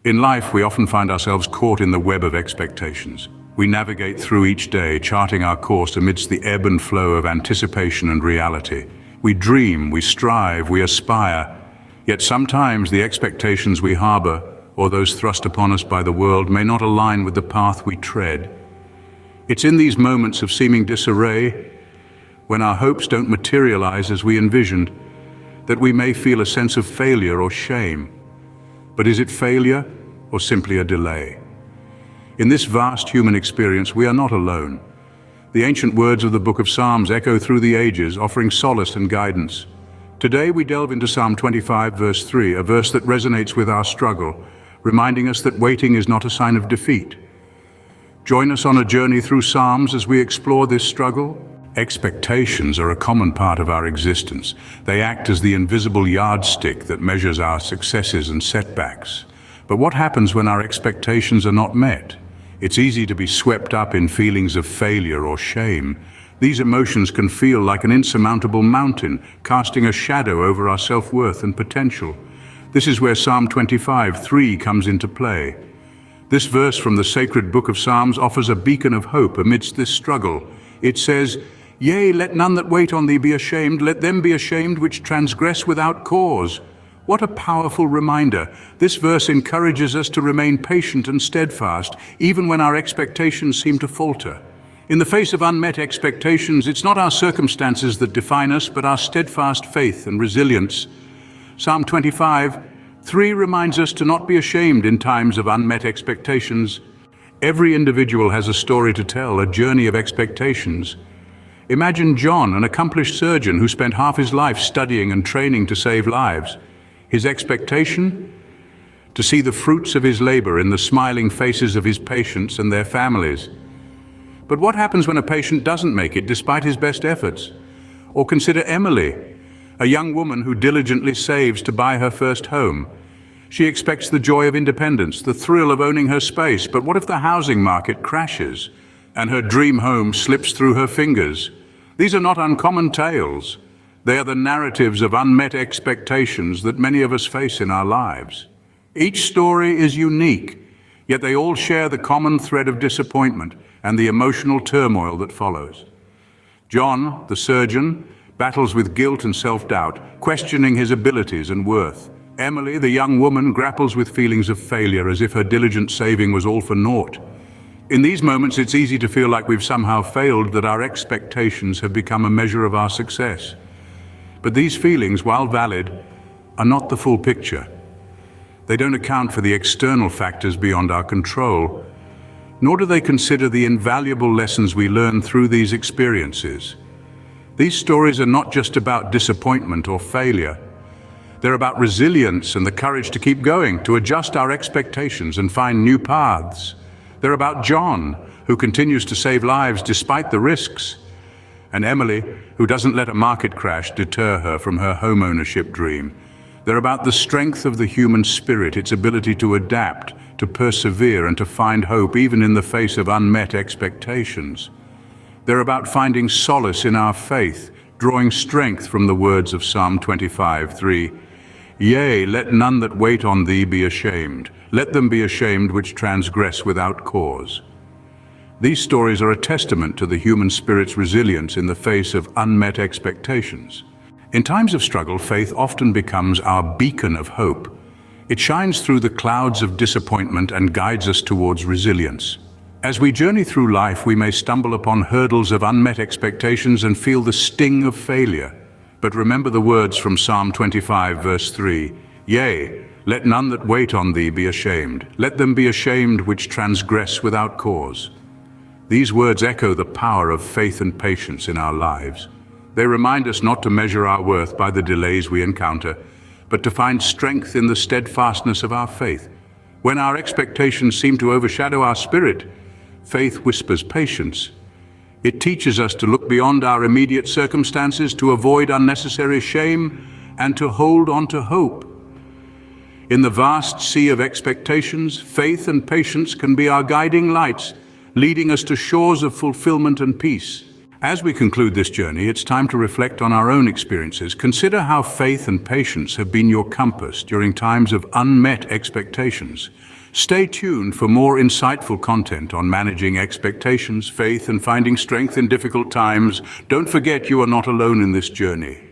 In life, we often find ourselves caught in the web of expectations. We navigate through each day, charting our course amidst the ebb and flow of anticipation and reality. We dream, we strive, we aspire, yet sometimes the expectations we harbor, or those thrust upon us by the world, may not align with the path we tread. It's in these moments of seeming disarray, when our hopes don't materialize as we envisioned, that we may feel a sense of failure or shame. But is it failure or simply a delay? In this vast human experience, we are not alone. The ancient words of the book of Psalms echo through the ages, offering solace and guidance. Today we delve into Psalm 25, verse 3, a verse that resonates with our struggle, reminding us that waiting is not a sign of defeat. Join us on a journey through Psalms as we explore this struggle. Expectations are a common part of our existence. They act as the invisible yardstick that measures our successes and setbacks. But what happens when our expectations are not met? It's easy to be swept up in feelings of failure or shame. These emotions can feel like an insurmountable mountain, casting a shadow over our self-worth and potential. This is where Psalm 25:3 comes into play. This verse from the sacred book of Psalms offers a beacon of hope amidst this struggle. It says, "Yea, let none that wait on thee be ashamed, let them be ashamed which transgress without cause." What a powerful reminder. This verse encourages us to remain patient and steadfast, even when our expectations seem to falter. In the face of unmet expectations, it's not our circumstances that define us, but our steadfast faith and resilience. Psalm 25:3 reminds us to not be ashamed in times of unmet expectations. Every individual has a story to tell, a journey of expectations. Imagine John, an accomplished surgeon who spent half his life studying and training to save lives. His expectation? To see the fruits of his labor in the smiling faces of his patients and their families. But what happens when a patient doesn't make it despite his best efforts? Or consider Emily, a young woman who diligently saves to buy her first home. She expects the joy of independence, the thrill of owning her space, but what if the housing market crashes and her dream home slips through her fingers? These are not uncommon tales. They are the narratives of unmet expectations that many of us face in our lives. Each story is unique, yet they all share the common thread of disappointment and the emotional turmoil that follows. John, the surgeon, battles with guilt and self-doubt, questioning his abilities and worth. Emily, the young woman, grapples with feelings of failure as if her diligent saving was all for naught. In these moments, it's easy to feel like we've somehow failed, that our expectations have become a measure of our success. But these feelings, while valid, are not the full picture. They don't account for the external factors beyond our control, nor do they consider the invaluable lessons we learn through these experiences. These stories are not just about disappointment or failure. They're about resilience and the courage to keep going, to adjust our expectations and find new paths. They're about John, who continues to save lives despite the risks, and Emily, who doesn't let a market crash deter her from her homeownership dream. They're about the strength of the human spirit, its ability to adapt, to persevere, and to find hope even in the face of unmet expectations. They're about finding solace in our faith, drawing strength from the words of Psalm 25:3. "Yea, let none that wait on thee be ashamed. Let them be ashamed which transgress without cause." These stories are a testament to the human spirit's resilience in the face of unmet expectations. In times of struggle, faith often becomes our beacon of hope. It shines through the clouds of disappointment and guides us towards resilience. As we journey through life, we may stumble upon hurdles of unmet expectations and feel the sting of failure. But remember the words from Psalm 25, verse 3. "Yea, let none that wait on thee be ashamed. Let them be ashamed which transgress without cause." These words echo the power of faith and patience in our lives. They remind us not to measure our worth by the delays we encounter, but to find strength in the steadfastness of our faith. When our expectations seem to overshadow our spirit, faith whispers patience. It teaches us to look beyond our immediate circumstances, to avoid unnecessary shame, and to hold on to hope. In the vast sea of expectations, faith and patience can be our guiding lights, leading us to shores of fulfillment and peace. As we conclude this journey, it's time to reflect on our own experiences. Consider how faith and patience have been your compass during times of unmet expectations. Stay tuned for more insightful content on managing expectations, faith, and finding strength in difficult times. Don't forget you are not alone in this journey.